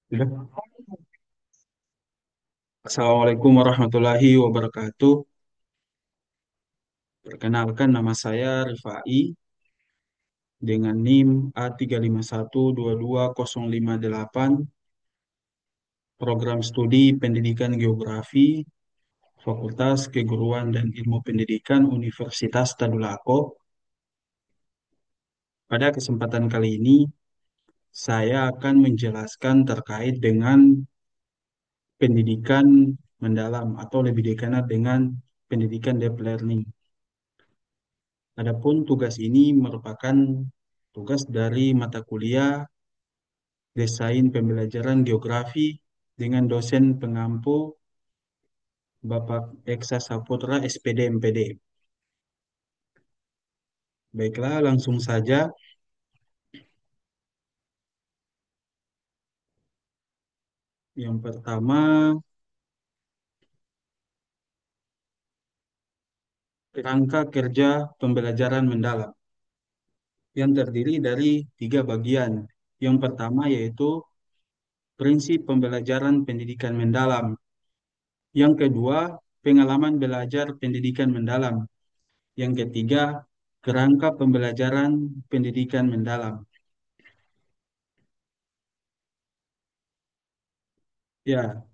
Sudah. Assalamualaikum warahmatullahi wabarakatuh. Perkenalkan nama saya Rifai dengan NIM A35122058, Program Studi Pendidikan Geografi, Fakultas Keguruan dan Ilmu Pendidikan Universitas Tadulako. Pada kesempatan kali ini, saya akan menjelaskan terkait dengan pendidikan mendalam atau lebih dikenal dengan pendidikan deep learning. Adapun tugas ini merupakan tugas dari mata kuliah Desain Pembelajaran Geografi dengan dosen pengampu Bapak Eksa Saputra SPD MPD. Baiklah, langsung saja. Yang pertama, kerangka kerja pembelajaran mendalam yang terdiri dari tiga bagian. Yang pertama yaitu prinsip pembelajaran pendidikan mendalam. Yang kedua, pengalaman belajar pendidikan mendalam. Yang ketiga, kerangka pembelajaran pendidikan mendalam. Ya,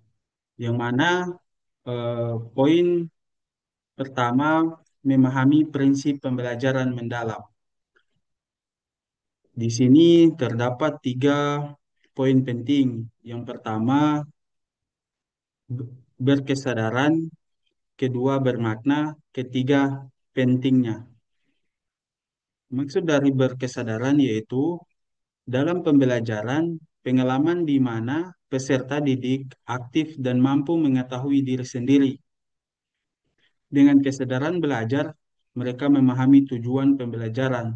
yang mana poin pertama memahami prinsip pembelajaran mendalam. Di sini terdapat tiga poin penting. Yang pertama, berkesadaran, kedua bermakna, ketiga pentingnya. Maksud dari berkesadaran yaitu dalam pembelajaran, pengalaman di mana peserta didik aktif dan mampu mengetahui diri sendiri. Dengan kesadaran belajar, mereka memahami tujuan pembelajaran,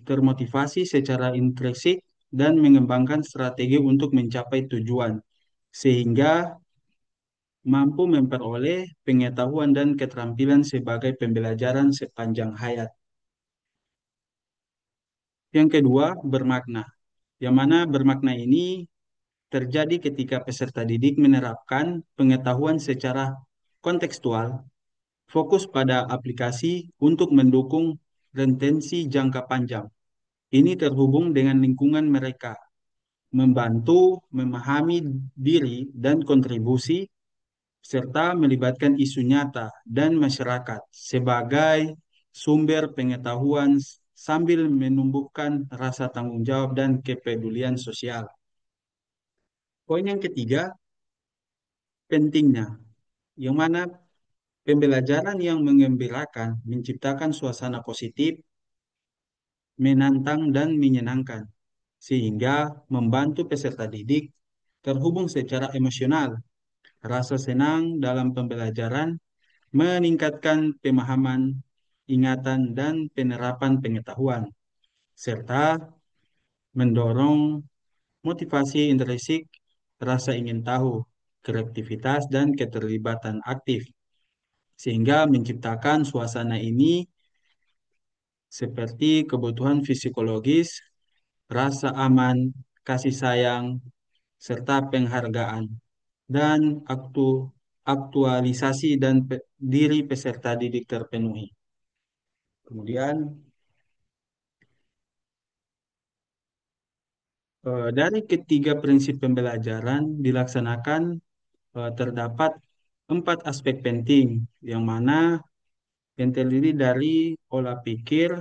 termotivasi secara intrinsik, dan mengembangkan strategi untuk mencapai tujuan, sehingga mampu memperoleh pengetahuan dan keterampilan sebagai pembelajaran sepanjang hayat. Yang kedua, bermakna. Yang mana bermakna ini terjadi ketika peserta didik menerapkan pengetahuan secara kontekstual, fokus pada aplikasi untuk mendukung retensi jangka panjang. Ini terhubung dengan lingkungan mereka, membantu memahami diri dan kontribusi, serta melibatkan isu nyata dan masyarakat sebagai sumber pengetahuan sambil menumbuhkan rasa tanggung jawab dan kepedulian sosial. Poin yang ketiga, pentingnya, yang mana pembelajaran yang mengembirakan menciptakan suasana positif, menantang, dan menyenangkan, sehingga membantu peserta didik terhubung secara emosional. Rasa senang dalam pembelajaran meningkatkan pemahaman, ingatan, dan penerapan pengetahuan, serta mendorong motivasi intrinsik, rasa ingin tahu, kreativitas, dan keterlibatan aktif, sehingga menciptakan suasana ini seperti kebutuhan fisiologis, rasa aman, kasih sayang, serta penghargaan, dan aktualisasi dan diri peserta didik terpenuhi. Kemudian, dari ketiga prinsip pembelajaran dilaksanakan, terdapat empat aspek penting, yang mana yang terdiri dari olah pikir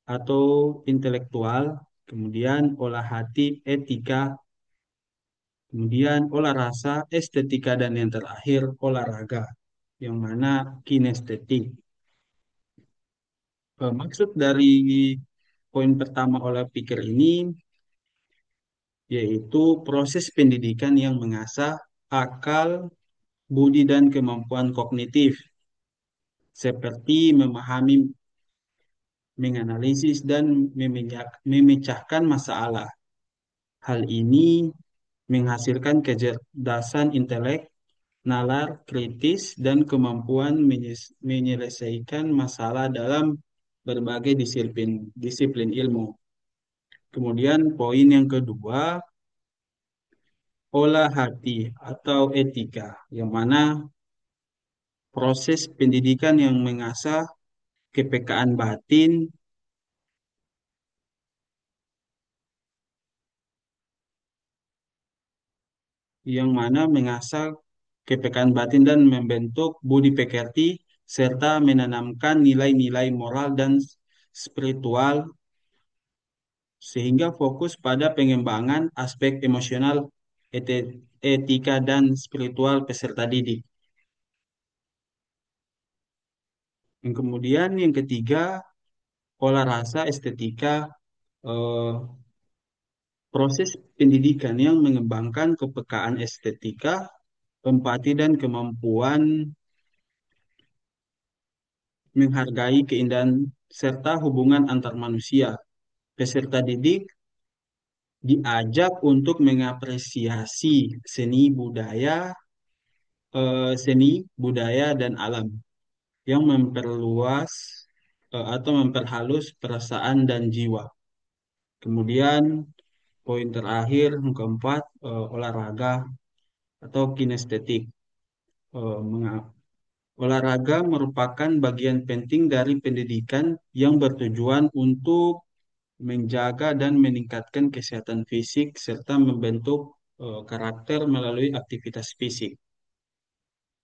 atau intelektual, kemudian olah hati, etika, kemudian olah rasa, estetika, dan yang terakhir olahraga, yang mana kinestetik. Maksud dari poin pertama olah pikir ini yaitu proses pendidikan yang mengasah akal, budi, dan kemampuan kognitif, seperti memahami, menganalisis, dan memecahkan masalah. Hal ini menghasilkan kecerdasan intelek, nalar kritis, dan kemampuan menyelesaikan masalah dalam berbagai disiplin ilmu. Kemudian poin yang kedua olah hati atau etika, yang mana proses pendidikan yang mengasah kepekaan batin, yang mana mengasah kepekaan batin dan membentuk budi pekerti serta menanamkan nilai-nilai moral dan spiritual sehingga fokus pada pengembangan aspek emosional, etika dan spiritual peserta didik. Yang kemudian yang ketiga, olah rasa estetika, eh, proses pendidikan yang mengembangkan kepekaan estetika, empati dan kemampuan menghargai keindahan serta hubungan antar manusia. Peserta didik diajak untuk mengapresiasi seni, budaya dan alam yang memperluas atau memperhalus perasaan dan jiwa. Kemudian poin terakhir yang keempat, olahraga atau kinestetik. Eh, menga- Olahraga merupakan bagian penting dari pendidikan yang bertujuan untuk menjaga dan meningkatkan kesehatan fisik serta membentuk karakter melalui aktivitas fisik.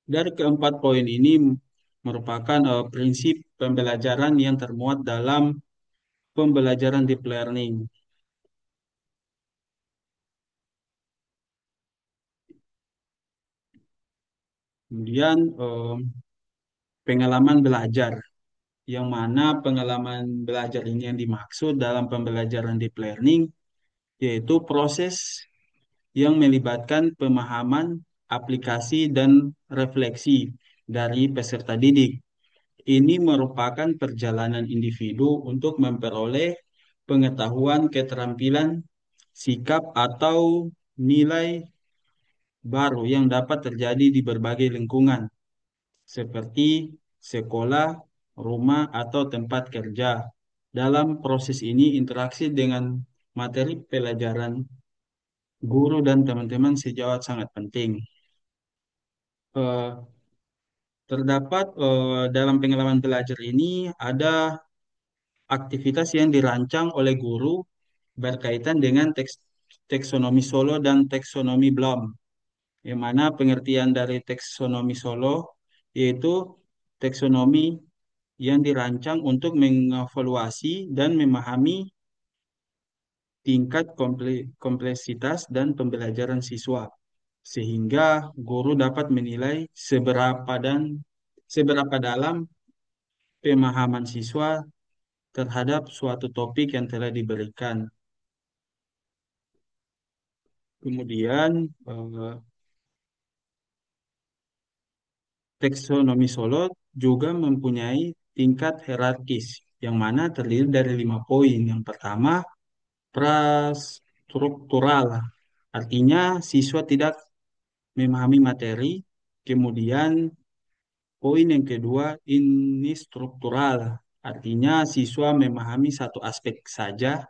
Dari keempat poin ini merupakan prinsip pembelajaran yang termuat dalam pembelajaran deep learning. Kemudian pengalaman belajar, yang mana pengalaman belajar ini yang dimaksud dalam pembelajaran deep learning, yaitu proses yang melibatkan pemahaman, aplikasi, dan refleksi dari peserta didik. Ini merupakan perjalanan individu untuk memperoleh pengetahuan, keterampilan, sikap, atau nilai baru yang dapat terjadi di berbagai lingkungan, seperti sekolah, rumah, atau tempat kerja. Dalam proses ini, interaksi dengan materi pelajaran guru dan teman-teman sejawat sangat penting. Eh, Terdapat dalam pengalaman belajar ini ada aktivitas yang dirancang oleh guru berkaitan dengan taksonomi Solo dan taksonomi Bloom, yang mana pengertian dari taksonomi Solo yaitu taksonomi yang dirancang untuk mengevaluasi dan memahami tingkat kompleksitas dan pembelajaran siswa, sehingga guru dapat menilai seberapa dalam pemahaman siswa terhadap suatu topik yang telah diberikan. Kemudian, taksonomi Solo juga mempunyai tingkat hierarkis, yang mana terdiri dari 5 poin. Yang pertama, prastruktural, artinya siswa tidak memahami materi. Kemudian, poin yang kedua, ini struktural, artinya siswa memahami satu aspek saja.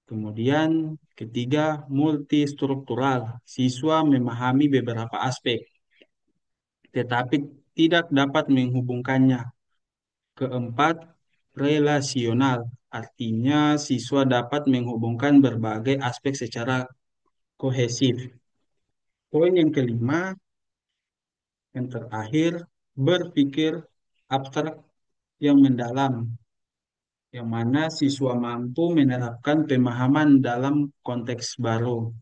Kemudian, ketiga, multistruktural, siswa memahami beberapa aspek, tetapi tidak dapat menghubungkannya. Keempat, relasional, artinya siswa dapat menghubungkan berbagai aspek secara kohesif. Poin yang kelima, yang terakhir, berpikir abstrak yang mendalam, yang mana siswa mampu menerapkan pemahaman dalam konteks baru.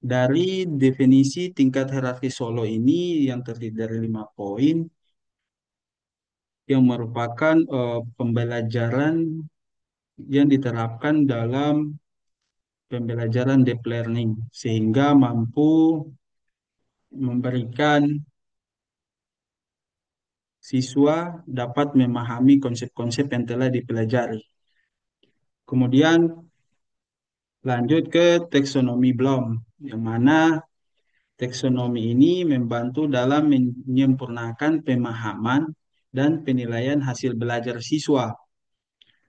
Dari definisi tingkat hierarki Solo ini yang terdiri dari 5 poin, yang merupakan pembelajaran yang diterapkan dalam pembelajaran deep learning, sehingga mampu memberikan siswa dapat memahami konsep-konsep yang telah dipelajari. Kemudian lanjut ke taksonomi Bloom, yang mana taksonomi ini membantu dalam menyempurnakan pemahaman dan penilaian hasil belajar siswa,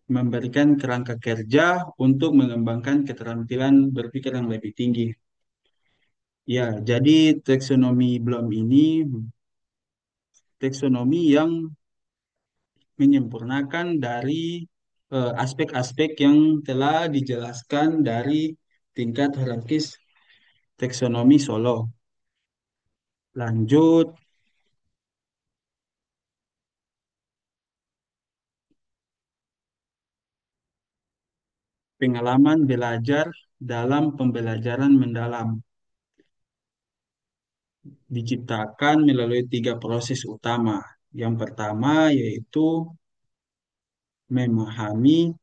memberikan kerangka kerja untuk mengembangkan keterampilan berpikir yang lebih tinggi. Ya, jadi taksonomi Bloom ini taksonomi yang menyempurnakan dari aspek-aspek yang telah dijelaskan dari tingkat hierarkis taksonomi Solo. Lanjut, pengalaman belajar dalam pembelajaran mendalam diciptakan melalui tiga proses utama. Yang pertama yaitu memahami,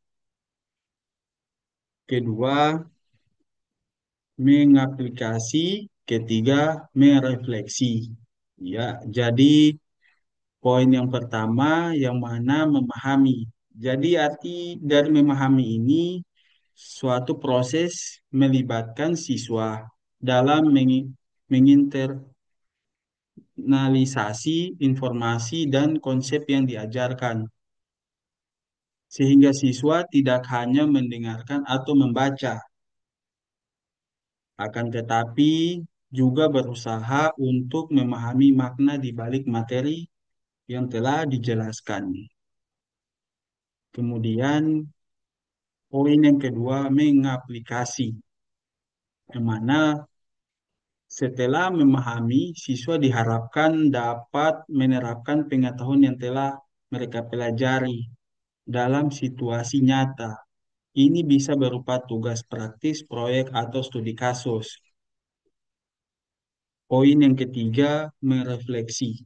kedua mengaplikasi, ketiga merefleksi. Ya, jadi poin yang pertama yang mana memahami. Jadi arti dari memahami ini suatu proses melibatkan siswa dalam menginternalisasi informasi dan konsep yang diajarkan. Sehingga siswa tidak hanya mendengarkan atau membaca, akan tetapi juga berusaha untuk memahami makna di balik materi yang telah dijelaskan. Kemudian poin yang kedua, mengaplikasi, yang mana setelah memahami, siswa diharapkan dapat menerapkan pengetahuan yang telah mereka pelajari dalam situasi nyata. Ini bisa berupa tugas praktis, proyek, atau studi kasus. Poin yang ketiga, merefleksi,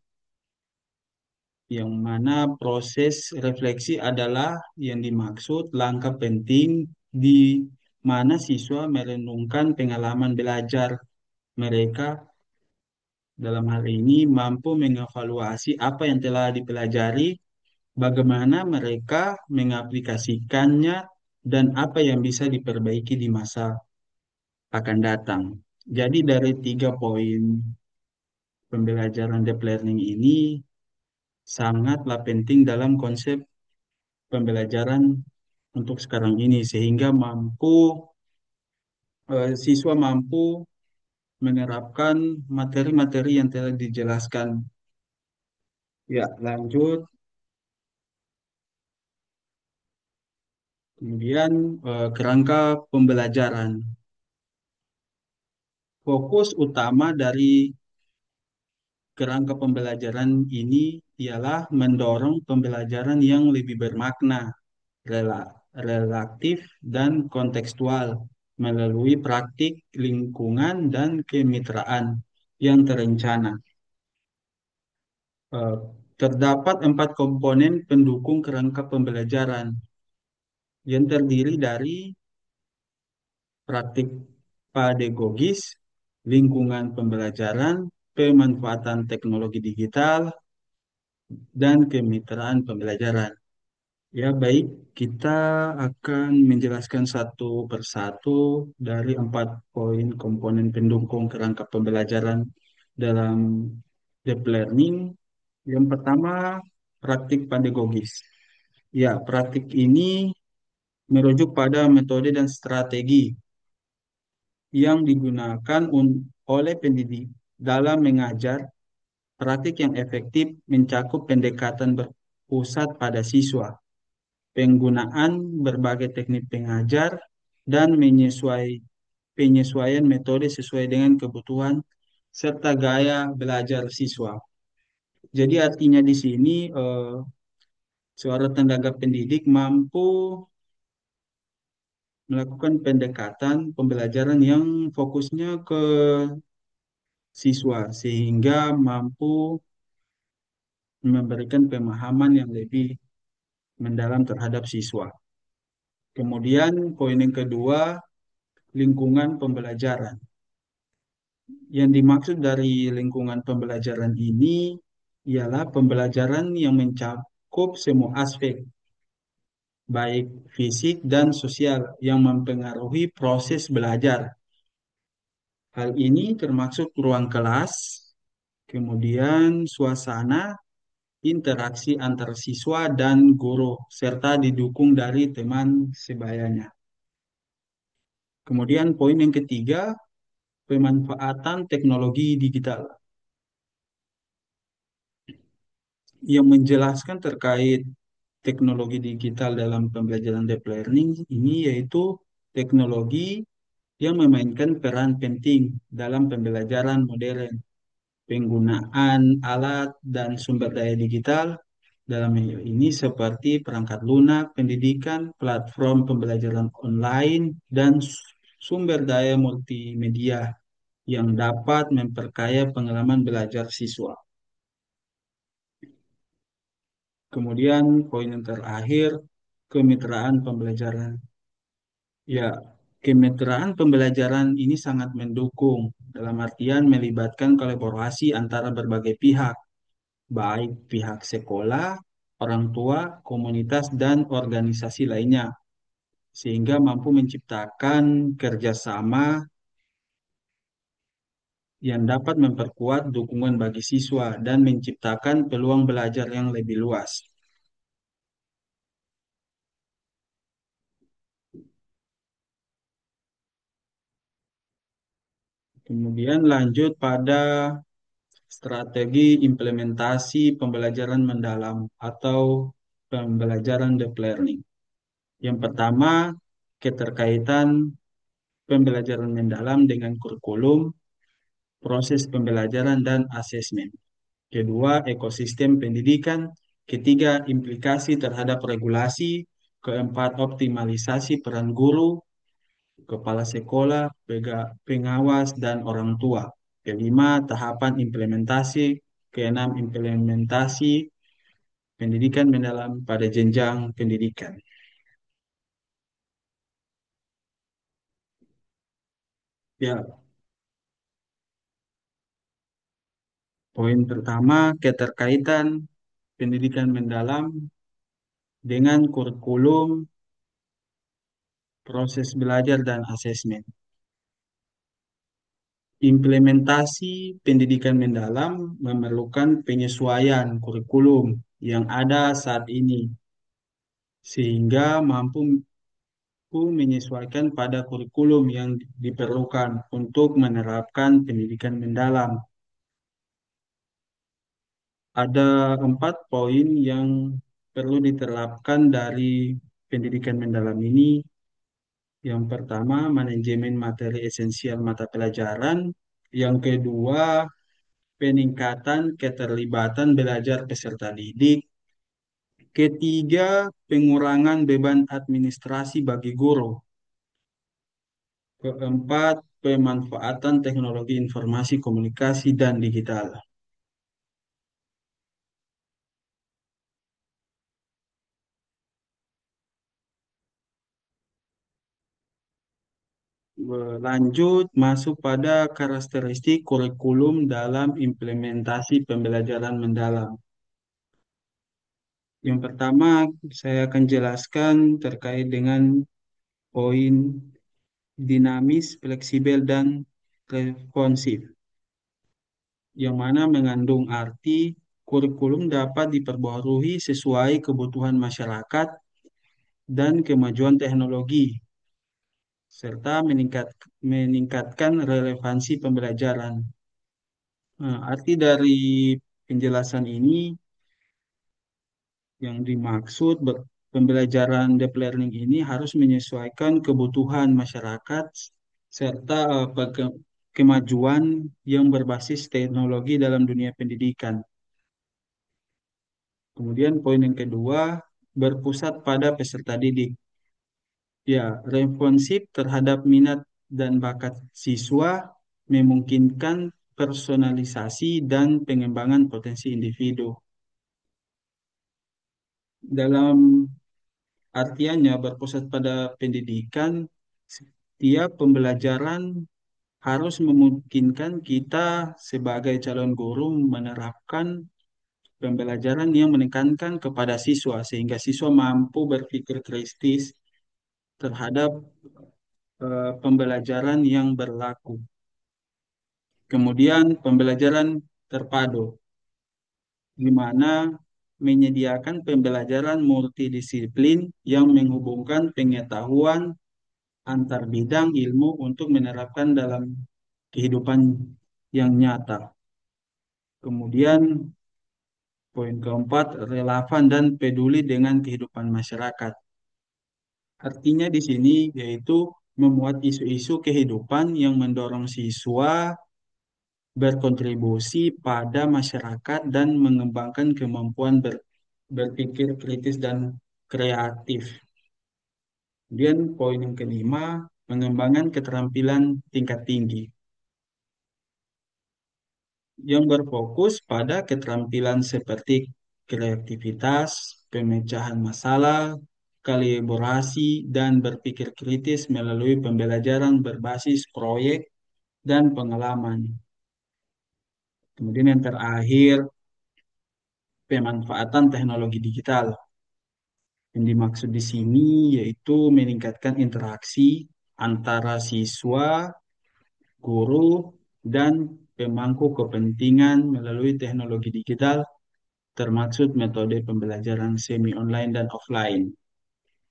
yang mana proses refleksi adalah yang dimaksud langkah penting di mana siswa merenungkan pengalaman belajar mereka. Dalam hal ini mampu mengevaluasi apa yang telah dipelajari, bagaimana mereka mengaplikasikannya, dan apa yang bisa diperbaiki di masa akan datang. Jadi dari tiga poin pembelajaran deep learning ini sangatlah penting dalam konsep pembelajaran untuk sekarang ini sehingga siswa mampu menerapkan materi-materi yang telah dijelaskan. Ya, lanjut. Kemudian kerangka pembelajaran. Fokus utama dari kerangka pembelajaran ini ialah mendorong pembelajaran yang lebih bermakna, relatif, dan kontekstual melalui praktik lingkungan dan kemitraan yang terencana. Eh, Terdapat empat komponen pendukung kerangka pembelajaran yang terdiri dari praktik pedagogis, lingkungan pembelajaran, pemanfaatan teknologi digital, dan kemitraan pembelajaran. Ya, baik, kita akan menjelaskan satu persatu dari empat poin komponen pendukung kerangka pembelajaran dalam deep learning. Yang pertama, praktik pedagogis. Ya, praktik ini merujuk pada metode dan strategi yang digunakan oleh pendidik dalam mengajar. Praktik yang efektif mencakup pendekatan berpusat pada siswa, penggunaan berbagai teknik pengajar, dan penyesuaian metode sesuai dengan kebutuhan serta gaya belajar siswa. Jadi artinya di sini seorang tenaga pendidik mampu melakukan pendekatan pembelajaran yang fokusnya ke siswa sehingga mampu memberikan pemahaman yang lebih mendalam terhadap siswa. Kemudian poin yang kedua, lingkungan pembelajaran. Yang dimaksud dari lingkungan pembelajaran ini ialah pembelajaran yang mencakup semua aspek, baik fisik dan sosial, yang mempengaruhi proses belajar. Hal ini termasuk ruang kelas, kemudian suasana, interaksi antar siswa dan guru, serta didukung dari teman sebayanya. Kemudian poin yang ketiga, pemanfaatan teknologi digital. Yang menjelaskan terkait teknologi digital dalam pembelajaran deep learning ini yaitu teknologi yang memainkan peran penting dalam pembelajaran modern. Penggunaan alat dan sumber daya digital dalam hal ini seperti perangkat lunak pendidikan, platform pembelajaran online, dan sumber daya multimedia yang dapat memperkaya pengalaman belajar siswa. Kemudian poin yang terakhir, kemitraan pembelajaran. Ya, kemitraan pembelajaran ini sangat mendukung dalam artian melibatkan kolaborasi antara berbagai pihak, baik pihak sekolah, orang tua, komunitas, dan organisasi lainnya, sehingga mampu menciptakan kerjasama yang dapat memperkuat dukungan bagi siswa dan menciptakan peluang belajar yang lebih luas. Kemudian lanjut pada strategi implementasi pembelajaran mendalam atau pembelajaran deep learning. Yang pertama, keterkaitan pembelajaran mendalam dengan kurikulum, proses pembelajaran, dan asesmen. Kedua, ekosistem pendidikan. Ketiga, implikasi terhadap regulasi. Keempat, optimalisasi peran guru, kepala sekolah, pengawas, dan orang tua. Kelima, tahapan implementasi. Keenam, implementasi pendidikan mendalam pada jenjang pendidikan. Ya, poin pertama, keterkaitan pendidikan mendalam dengan kurikulum, proses belajar, dan asesmen. Implementasi pendidikan mendalam memerlukan penyesuaian kurikulum yang ada saat ini, sehingga mampu menyesuaikan pada kurikulum yang diperlukan untuk menerapkan pendidikan mendalam. Ada 4 poin yang perlu diterapkan dari pendidikan mendalam ini. Yang pertama, manajemen materi esensial mata pelajaran. Yang kedua, peningkatan keterlibatan belajar peserta didik. Ketiga, pengurangan beban administrasi bagi guru. Keempat, pemanfaatan teknologi informasi komunikasi dan digital. Lanjut masuk pada karakteristik kurikulum dalam implementasi pembelajaran mendalam. Yang pertama, saya akan jelaskan terkait dengan poin dinamis, fleksibel, dan responsif, yang mana mengandung arti kurikulum dapat diperbarui sesuai kebutuhan masyarakat dan kemajuan teknologi, serta meningkatkan relevansi pembelajaran. Nah, arti dari penjelasan ini yang dimaksud pembelajaran deep learning ini harus menyesuaikan kebutuhan masyarakat serta kemajuan yang berbasis teknologi dalam dunia pendidikan. Kemudian poin yang kedua, berpusat pada peserta didik. Ya, responsif terhadap minat dan bakat siswa memungkinkan personalisasi dan pengembangan potensi individu. Dalam artiannya berpusat pada pendidikan, setiap pembelajaran harus memungkinkan kita sebagai calon guru menerapkan pembelajaran yang menekankan kepada siswa sehingga siswa mampu berpikir kritis terhadap pembelajaran yang berlaku. Kemudian pembelajaran terpadu, di mana menyediakan pembelajaran multidisiplin yang menghubungkan pengetahuan antar bidang ilmu untuk menerapkan dalam kehidupan yang nyata. Kemudian poin keempat, relevan dan peduli dengan kehidupan masyarakat. Artinya di sini yaitu memuat isu-isu kehidupan yang mendorong siswa berkontribusi pada masyarakat dan mengembangkan kemampuan berpikir kritis dan kreatif. Kemudian poin yang kelima, pengembangan keterampilan tingkat tinggi yang berfokus pada keterampilan seperti kreativitas, pemecahan masalah, kolaborasi, dan berpikir kritis melalui pembelajaran berbasis proyek dan pengalaman. Kemudian yang terakhir, pemanfaatan teknologi digital. Yang dimaksud di sini yaitu meningkatkan interaksi antara siswa, guru, dan pemangku kepentingan melalui teknologi digital, termasuk metode pembelajaran semi online dan offline.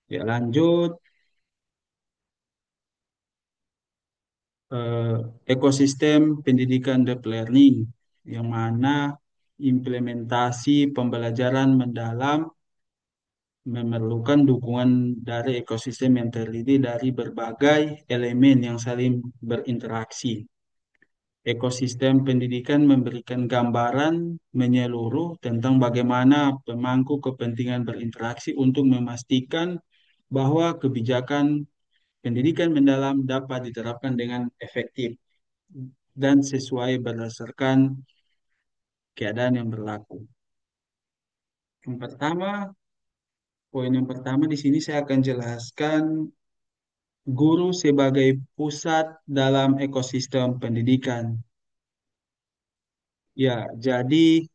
Ya, lanjut, eh, ekosistem pendidikan deep learning, yang mana implementasi pembelajaran mendalam memerlukan dukungan dari ekosistem yang terdiri dari berbagai elemen yang saling berinteraksi. Ekosistem pendidikan memberikan gambaran menyeluruh tentang bagaimana pemangku kepentingan berinteraksi untuk memastikan bahwa kebijakan pendidikan mendalam dapat diterapkan dengan efektif dan sesuai berdasarkan keadaan yang berlaku. Yang pertama, poin yang pertama di sini saya akan jelaskan guru sebagai pusat dalam ekosistem pendidikan. Ya, jadi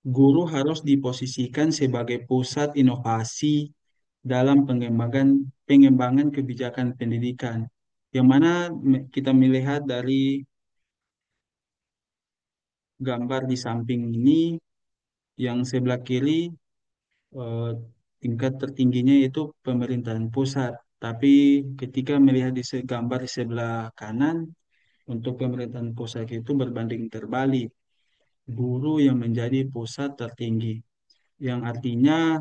guru harus diposisikan sebagai pusat inovasi dalam pengembangan kebijakan pendidikan. Yang mana kita melihat dari gambar di samping ini, yang sebelah kiri eh, tingkat tertingginya itu pemerintahan pusat. Tapi ketika melihat gambar di sebelah kanan, untuk pemerintahan pusat itu berbanding terbalik. Guru yang menjadi pusat tertinggi, yang artinya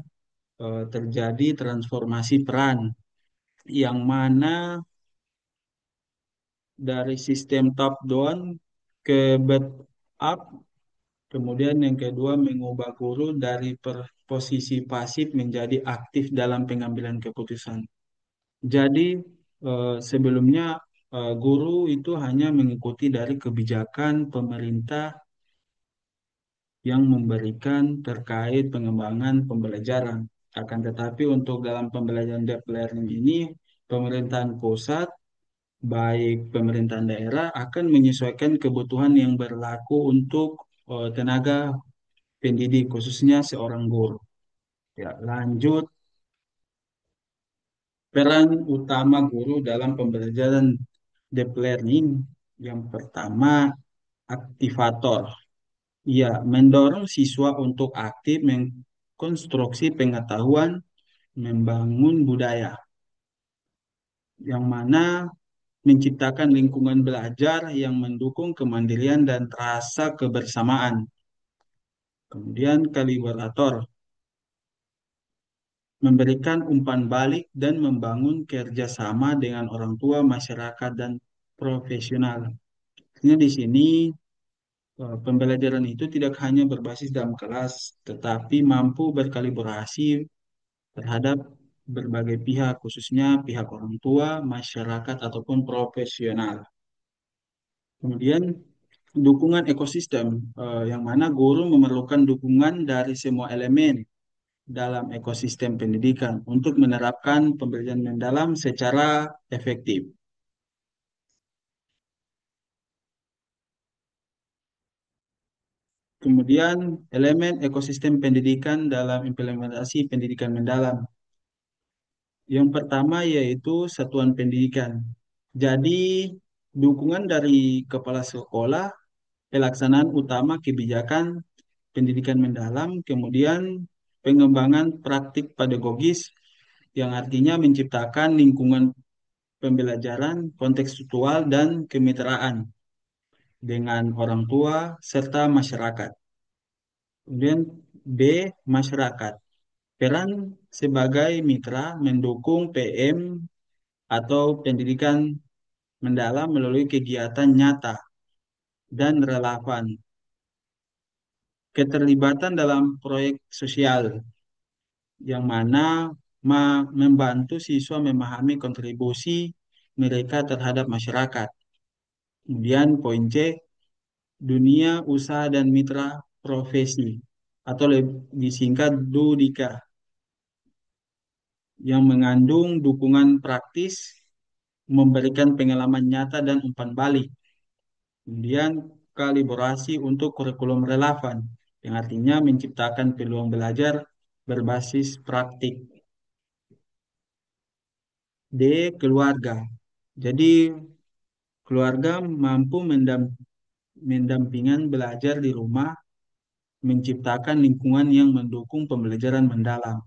terjadi transformasi peran, yang mana dari sistem top down ke bottom up, kemudian yang kedua mengubah guru dari posisi pasif menjadi aktif dalam pengambilan keputusan. Jadi sebelumnya guru itu hanya mengikuti dari kebijakan pemerintah yang memberikan terkait pengembangan pembelajaran. Akan tetapi untuk dalam pembelajaran deep learning ini, pemerintahan pusat, baik pemerintahan daerah akan menyesuaikan kebutuhan yang berlaku untuk tenaga pendidik, khususnya seorang guru. Ya, lanjut, peran utama guru dalam pembelajaran deep learning. Yang pertama, aktivator. Ya, mendorong siswa untuk aktif mengkonstruksi pengetahuan, membangun budaya, yang mana menciptakan lingkungan belajar yang mendukung kemandirian dan rasa kebersamaan. Kemudian kalibrator, memberikan umpan balik dan membangun kerjasama dengan orang tua, masyarakat, dan profesional. Artinya di sini pembelajaran itu tidak hanya berbasis dalam kelas, tetapi mampu berkalibrasi terhadap berbagai pihak, khususnya pihak orang tua, masyarakat, ataupun profesional. Kemudian dukungan ekosistem, yang mana guru memerlukan dukungan dari semua elemen dalam ekosistem pendidikan untuk menerapkan pembelajaran mendalam secara efektif. Kemudian elemen ekosistem pendidikan dalam implementasi pendidikan mendalam. Yang pertama yaitu satuan pendidikan. Jadi dukungan dari kepala sekolah, pelaksanaan utama kebijakan pendidikan mendalam, kemudian pengembangan praktik pedagogis yang artinya menciptakan lingkungan pembelajaran kontekstual dan kemitraan dengan orang tua serta masyarakat. Kemudian B, masyarakat. Peran sebagai mitra mendukung PM atau pendidikan mendalam melalui kegiatan nyata dan relevan. Keterlibatan dalam proyek sosial yang mana membantu siswa memahami kontribusi mereka terhadap masyarakat. Kemudian poin C, dunia usaha dan mitra profesi atau lebih singkat DUDIKA yang mengandung dukungan praktis, memberikan pengalaman nyata dan umpan balik. Kemudian kalibrasi untuk kurikulum relevan yang artinya menciptakan peluang belajar berbasis praktik. D. Keluarga. Jadi keluarga mampu mendampingan belajar di rumah, menciptakan lingkungan yang mendukung pembelajaran mendalam.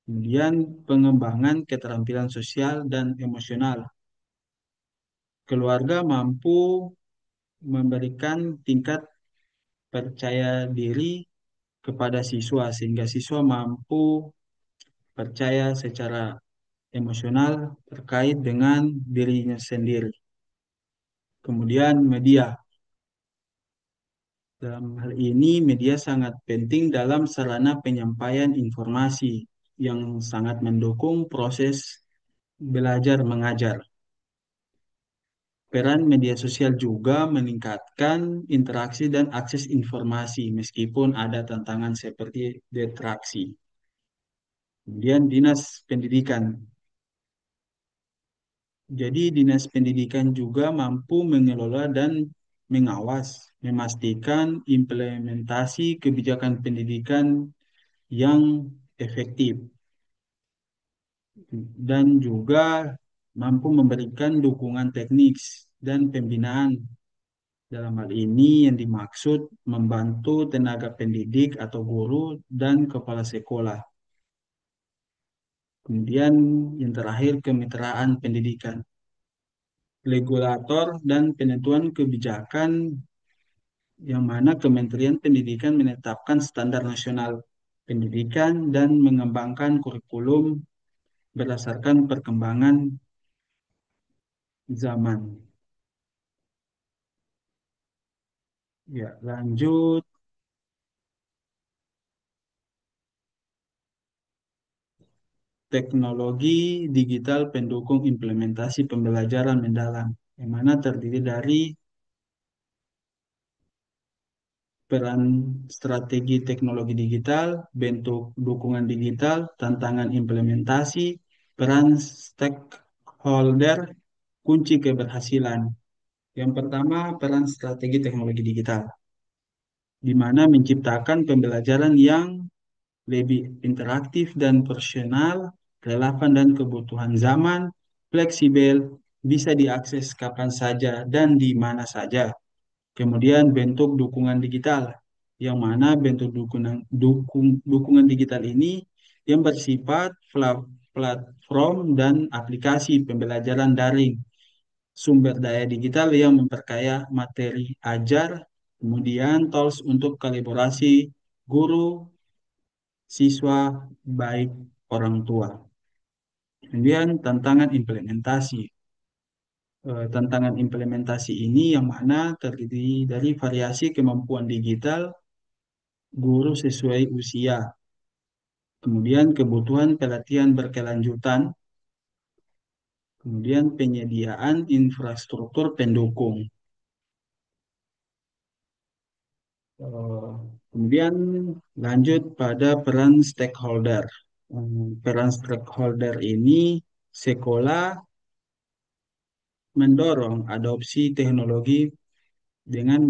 Kemudian pengembangan keterampilan sosial dan emosional. Keluarga mampu memberikan tingkat percaya diri kepada siswa sehingga siswa mampu percaya secara emosional terkait dengan dirinya sendiri. Kemudian media. Dalam hal ini media sangat penting dalam sarana penyampaian informasi yang sangat mendukung proses belajar mengajar. Peran media sosial juga meningkatkan interaksi dan akses informasi meskipun ada tantangan seperti detraksi. Kemudian dinas pendidikan. Jadi dinas pendidikan juga mampu mengelola dan mengawas, memastikan implementasi kebijakan pendidikan yang efektif dan juga mampu memberikan dukungan teknis dan pembinaan. Dalam hal ini yang dimaksud membantu tenaga pendidik atau guru dan kepala sekolah. Kemudian yang terakhir kemitraan pendidikan. Regulator dan penentuan kebijakan yang mana Kementerian Pendidikan menetapkan standar nasional pendidikan dan mengembangkan kurikulum berdasarkan perkembangan zaman. Ya, lanjut. Teknologi digital pendukung implementasi pembelajaran mendalam, yang mana terdiri dari peran strategi teknologi digital, bentuk dukungan digital, tantangan implementasi, peran stakeholder, kunci keberhasilan. Yang pertama, peran strategi teknologi digital, di mana menciptakan pembelajaran yang lebih interaktif dan personal, relevan dan kebutuhan zaman, fleksibel, bisa diakses kapan saja dan di mana saja. Kemudian bentuk dukungan digital, yang mana bentuk dukungan digital ini yang bersifat platform dan aplikasi pembelajaran daring, sumber daya digital yang memperkaya materi ajar, kemudian tools untuk kolaborasi guru, siswa, baik orang tua. Kemudian tantangan implementasi. Tantangan implementasi ini yang mana terdiri dari variasi kemampuan digital guru sesuai usia, kemudian kebutuhan pelatihan berkelanjutan, kemudian penyediaan infrastruktur pendukung. Eh, Kemudian lanjut pada peran stakeholder. Peran stakeholder ini sekolah mendorong adopsi teknologi dengan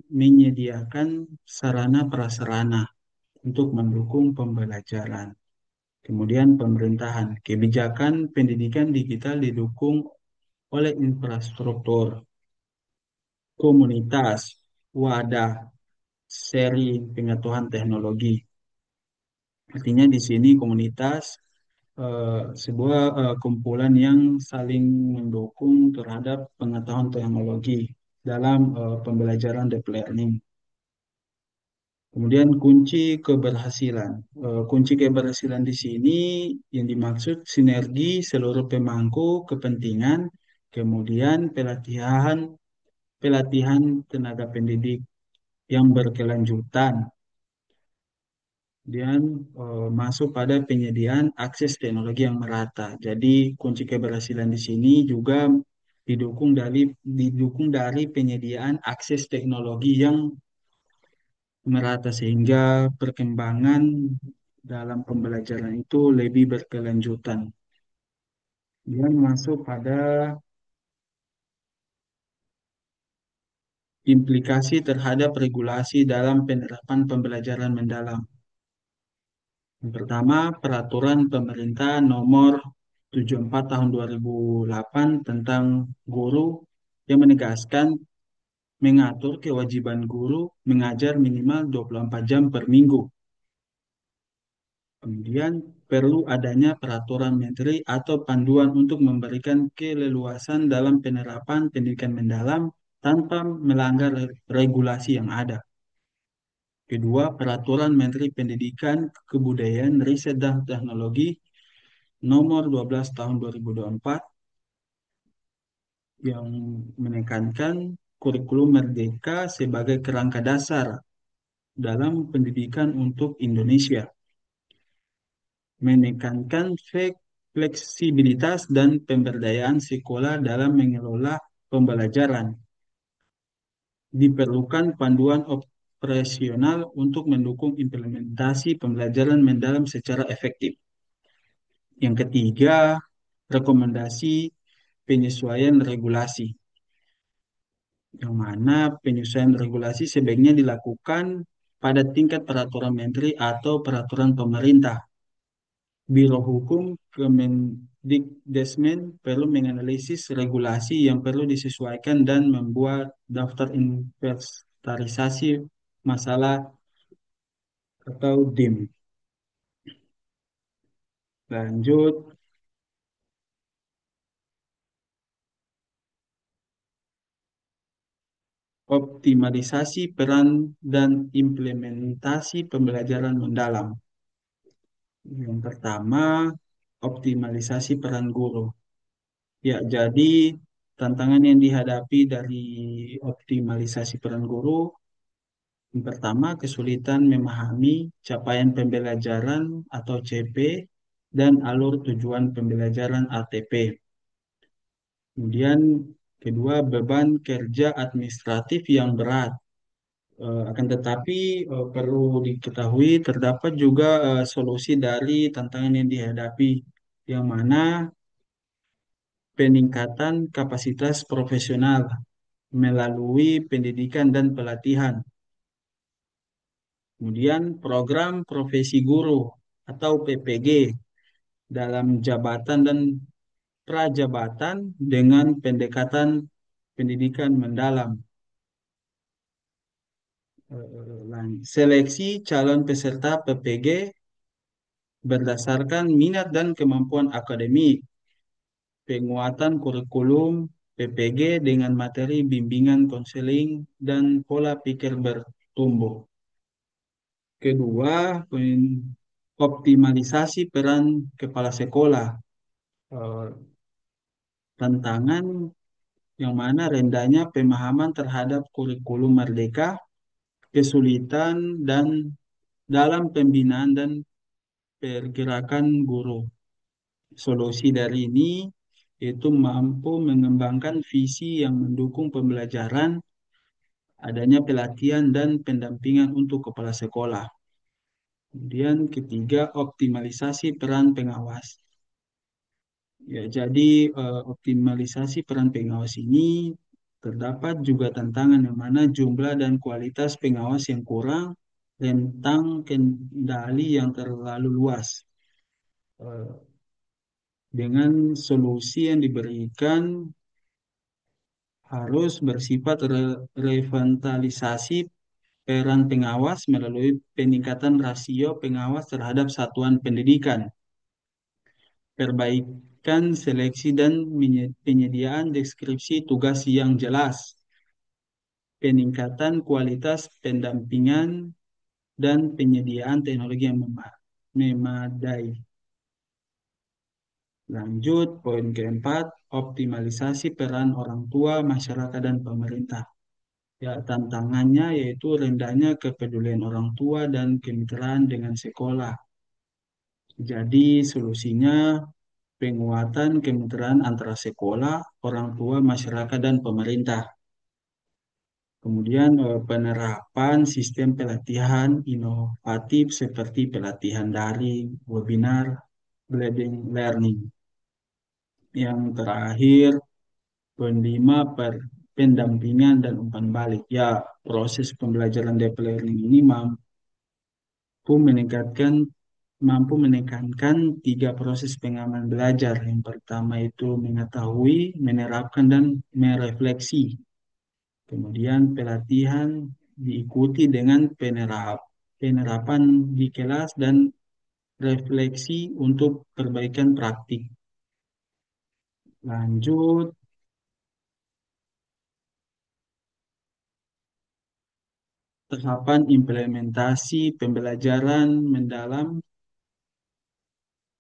menyediakan sarana prasarana untuk mendukung pembelajaran. Kemudian pemerintahan, kebijakan pendidikan digital didukung oleh infrastruktur, komunitas, wadah, seri pengetahuan teknologi. Artinya di sini komunitas sebuah kumpulan yang saling mendukung terhadap pengetahuan teknologi dalam pembelajaran deep learning. Kemudian kunci keberhasilan. Kunci keberhasilan di sini yang dimaksud sinergi seluruh pemangku kepentingan, kemudian pelatihan pelatihan tenaga pendidik yang berkelanjutan, dan masuk pada penyediaan akses teknologi yang merata. Jadi kunci keberhasilan di sini juga didukung dari penyediaan akses teknologi yang merata sehingga perkembangan dalam pembelajaran itu lebih berkelanjutan. Dia masuk pada implikasi terhadap regulasi dalam penerapan pembelajaran mendalam. Yang pertama, peraturan pemerintah nomor 74 tahun 2008 tentang guru yang menegaskan mengatur kewajiban guru mengajar minimal 24 jam per minggu. Kemudian perlu adanya peraturan menteri atau panduan untuk memberikan keleluasan dalam penerapan pendidikan mendalam tanpa melanggar regulasi yang ada. Kedua, peraturan Menteri Pendidikan, Kebudayaan, Riset dan Teknologi nomor 12 tahun 2024 yang menekankan kurikulum merdeka sebagai kerangka dasar dalam pendidikan untuk Indonesia, menekankan fleksibilitas dan pemberdayaan sekolah dalam mengelola pembelajaran. Diperlukan panduan operasional untuk mendukung implementasi pembelajaran mendalam secara efektif. Yang ketiga, rekomendasi penyesuaian regulasi, yang mana penyesuaian regulasi sebaiknya dilakukan pada tingkat peraturan menteri atau peraturan pemerintah. Biro Hukum Kemendikbudrismen perlu menganalisis regulasi yang perlu disesuaikan dan membuat daftar inventarisasi masalah atau DIM. Lanjut, optimalisasi peran dan implementasi pembelajaran mendalam. Yang pertama, optimalisasi peran guru. Ya, jadi tantangan yang dihadapi dari optimalisasi peran guru, yang pertama, kesulitan memahami capaian pembelajaran atau CP dan alur tujuan pembelajaran ATP. Kemudian, kedua, beban kerja administratif yang berat. Akan tetapi perlu diketahui terdapat juga solusi dari tantangan yang dihadapi, yang mana peningkatan kapasitas profesional melalui pendidikan dan pelatihan. Kemudian program profesi guru atau PPG dalam jabatan dan prajabatan dengan pendekatan pendidikan mendalam. Seleksi calon peserta PPG berdasarkan minat dan kemampuan akademik, penguatan kurikulum PPG dengan materi bimbingan konseling dan pola pikir bertumbuh. Kedua, optimalisasi peran kepala sekolah. Eh, Tantangan yang mana rendahnya pemahaman terhadap kurikulum merdeka, kesulitan dan dalam pembinaan dan pergerakan guru. Solusi dari ini itu mampu mengembangkan visi yang mendukung pembelajaran, adanya pelatihan dan pendampingan untuk kepala sekolah. Kemudian ketiga, optimalisasi peran pengawas. Ya, jadi optimalisasi peran pengawas ini terdapat juga tantangan yang mana jumlah dan kualitas pengawas yang kurang, rentang kendali yang terlalu luas. Eh, Dengan solusi yang diberikan harus bersifat revitalisasi peran pengawas melalui peningkatan rasio pengawas terhadap satuan pendidikan. perbaikan seleksi dan penyediaan deskripsi tugas yang jelas, peningkatan kualitas pendampingan, dan penyediaan teknologi yang memadai. Lanjut, poin keempat, optimalisasi peran orang tua, masyarakat, dan pemerintah. Ya, tantangannya yaitu rendahnya kepedulian orang tua dan kemitraan dengan sekolah. Jadi, solusinya penguatan kemitraan antara sekolah, orang tua, masyarakat, dan pemerintah. Kemudian penerapan sistem pelatihan inovatif seperti pelatihan daring, webinar, blended learning. Yang terakhir, penlima pendampingan dan umpan balik. Ya, proses pembelajaran deep learning ini mampu menekankan tiga proses pengaman belajar. Yang pertama itu mengetahui, menerapkan, dan merefleksi. Kemudian pelatihan diikuti dengan penerapan di kelas dan refleksi untuk perbaikan praktik. Lanjut, tahapan implementasi pembelajaran mendalam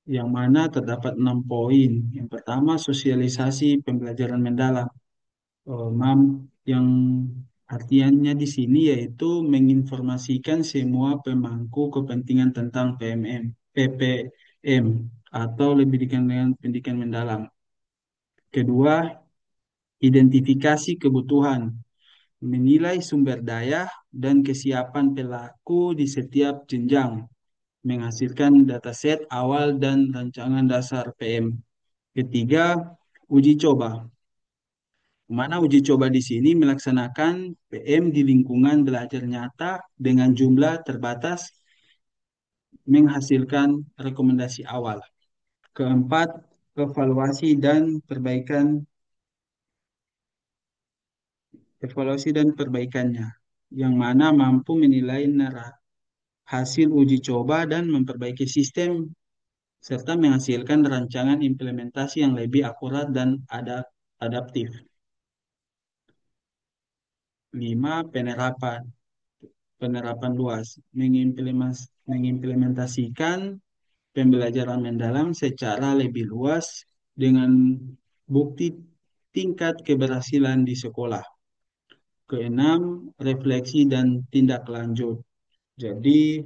yang mana terdapat 6 poin. Yang pertama, sosialisasi pembelajaran mendalam. Yang artiannya di sini yaitu menginformasikan semua pemangku kepentingan tentang PPM atau lebih dikenal dengan pendidikan mendalam. Kedua, identifikasi kebutuhan, menilai sumber daya dan kesiapan pelaku di setiap jenjang, menghasilkan dataset awal dan rancangan dasar PM. Ketiga, uji coba. Mana uji coba di sini melaksanakan PM di lingkungan belajar nyata dengan jumlah terbatas, menghasilkan rekomendasi awal. Keempat, evaluasi dan perbaikannya, yang mana mampu menilai hasil uji coba dan memperbaiki sistem serta menghasilkan rancangan implementasi yang lebih akurat dan adaptif. 5. Penerapan luas, mengimplementasikan pembelajaran mendalam secara lebih luas dengan bukti tingkat keberhasilan di sekolah. Keenam, refleksi dan tindak lanjut. Jadi,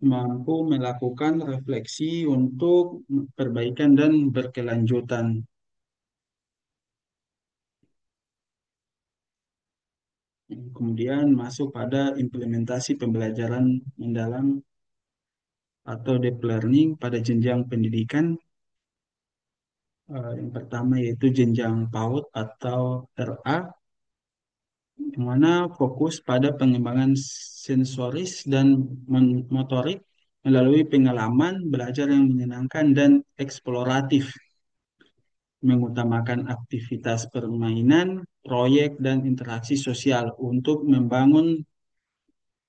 mampu melakukan refleksi untuk perbaikan dan berkelanjutan. Kemudian masuk pada implementasi pembelajaran mendalam atau deep learning pada jenjang pendidikan. Yang pertama yaitu jenjang PAUD atau RA, yang mana fokus pada pengembangan sensoris dan motorik melalui pengalaman belajar yang menyenangkan dan eksploratif, mengutamakan aktivitas permainan, proyek, dan interaksi sosial untuk membangun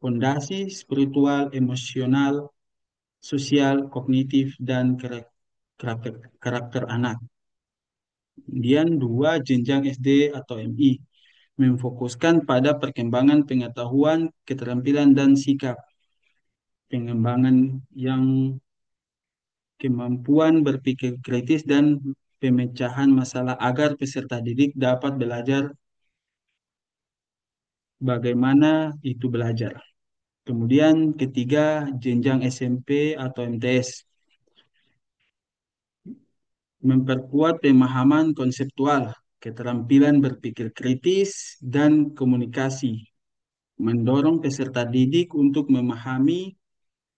fondasi spiritual, emosional, sosial, kognitif, dan karakter anak. Kemudian dua, jenjang SD atau MI, memfokuskan pada perkembangan pengetahuan, keterampilan, dan sikap. Pengembangan yang kemampuan berpikir kritis dan pemecahan masalah agar peserta didik dapat belajar bagaimana itu belajar. Kemudian ketiga, jenjang SMP atau MTS, memperkuat pemahaman konseptual, keterampilan berpikir kritis, dan komunikasi, mendorong peserta didik untuk memahami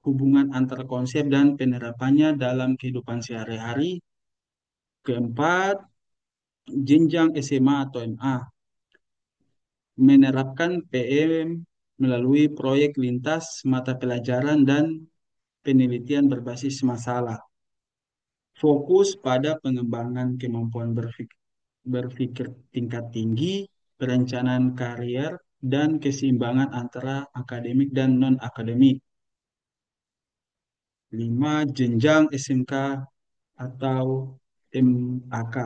hubungan antar konsep dan penerapannya dalam kehidupan sehari-hari. Keempat, jenjang SMA atau MA, menerapkan PM melalui proyek lintas mata pelajaran dan penelitian berbasis masalah. Fokus pada pengembangan kemampuan berpikir tingkat tinggi, perencanaan karier, dan keseimbangan antara akademik dan non-akademik. 5. Jenjang SMK atau MAK,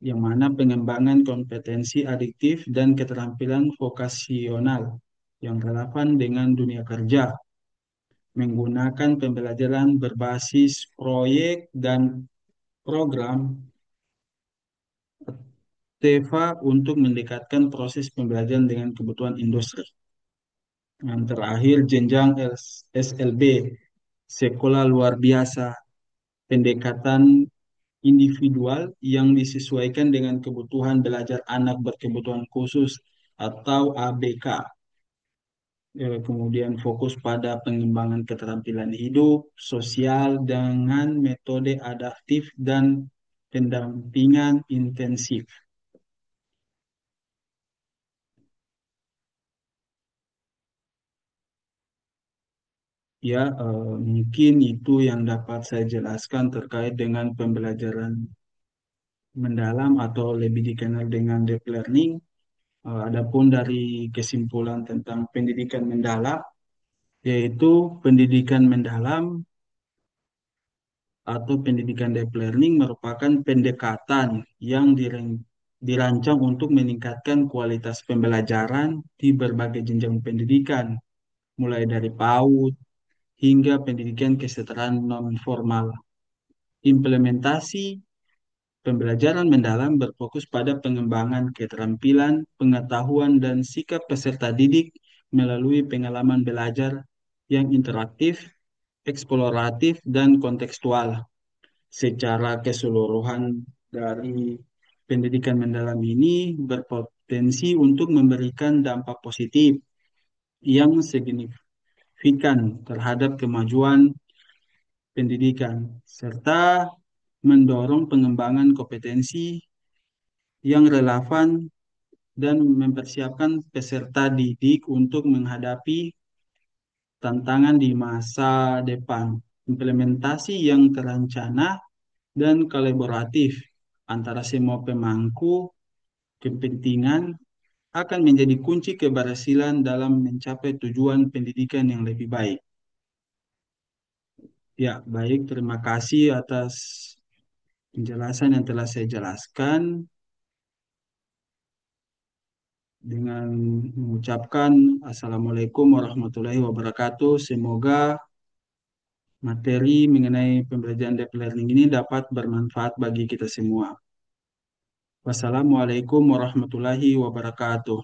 yang mana pengembangan kompetensi adiktif dan keterampilan vokasional yang relevan dengan dunia kerja, menggunakan pembelajaran berbasis proyek dan program TEVA untuk mendekatkan proses pembelajaran dengan kebutuhan industri. Yang terakhir, jenjang SLB, sekolah luar biasa, pendekatan individual yang disesuaikan dengan kebutuhan belajar anak berkebutuhan khusus atau ABK. Kemudian fokus pada pengembangan keterampilan hidup, sosial dengan metode adaptif dan pendampingan intensif. Ya, mungkin itu yang dapat saya jelaskan terkait dengan pembelajaran mendalam atau lebih dikenal dengan deep learning. Adapun dari kesimpulan tentang pendidikan mendalam, yaitu pendidikan mendalam atau pendidikan deep learning merupakan pendekatan yang dirancang untuk meningkatkan kualitas pembelajaran di berbagai jenjang pendidikan, mulai dari PAUD hingga pendidikan kesetaraan non formal. Implementasi pembelajaran mendalam berfokus pada pengembangan keterampilan, pengetahuan, dan sikap peserta didik melalui pengalaman belajar yang interaktif, eksploratif, dan kontekstual. Secara keseluruhan dari pendidikan mendalam ini berpotensi untuk memberikan dampak positif yang signifikan terhadap kemajuan pendidikan, serta mendorong pengembangan kompetensi yang relevan dan mempersiapkan peserta didik untuk menghadapi tantangan di masa depan. Implementasi yang terencana dan kolaboratif antara semua pemangku kepentingan akan menjadi kunci keberhasilan dalam mencapai tujuan pendidikan yang lebih baik. Ya, baik, terima kasih atas penjelasan yang telah saya jelaskan dengan mengucapkan Assalamualaikum warahmatullahi wabarakatuh. Semoga materi mengenai pembelajaran deep learning ini dapat bermanfaat bagi kita semua. Wassalamualaikum warahmatullahi wabarakatuh.